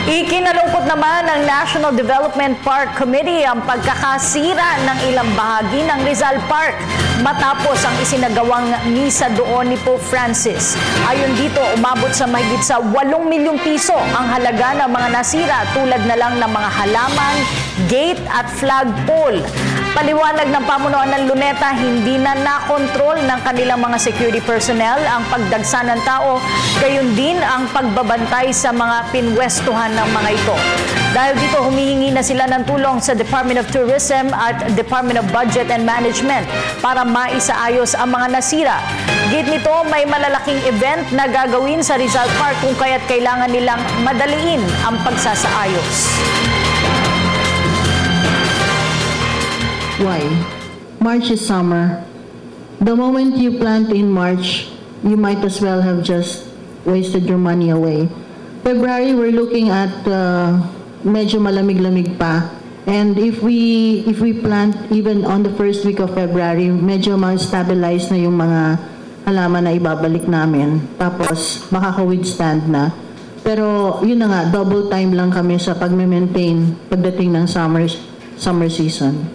Ikinalungkot naman ng National Development Park Committee ang pagkakasira ng ilang bahagi ng Rizal Park matapos ang isinagawang misa doon ni Pope Francis. Ayon dito, umabot sa mahigit sa 8 milyong piso ang halaga ng mga nasira tulad na lang ng mga halaman, gate at flagpole. Paliwanag ng pamunuan ng Luneta, hindi na nakontrol ng kanilang mga security personnel ang pagdagsa ng tao, gayon din ang pagbabantay sa mga pinwestuhan ng mga ito. Dahil dito, humihingi na sila ng tulong sa Department of Tourism at Department of Budget and Management para maisaayos ang mga nasira. Git nito, may malalaking event na gagawin sa Rizal Park kung kaya't kailangan nilang madaliin ang pagsasaayos. Why? March is summer. The moment you plant in March, you might as well have just wasted your money away. February, we're looking at medyo malamig-lamig pa. And if we plant even on the first week of February, medyo ma-stabilize na yung mga halaman na ibabalik namin. Tapos, makaka-withstand na. Pero, yun na nga, double time lang kami sa pag-maintain pagdating ng summer season.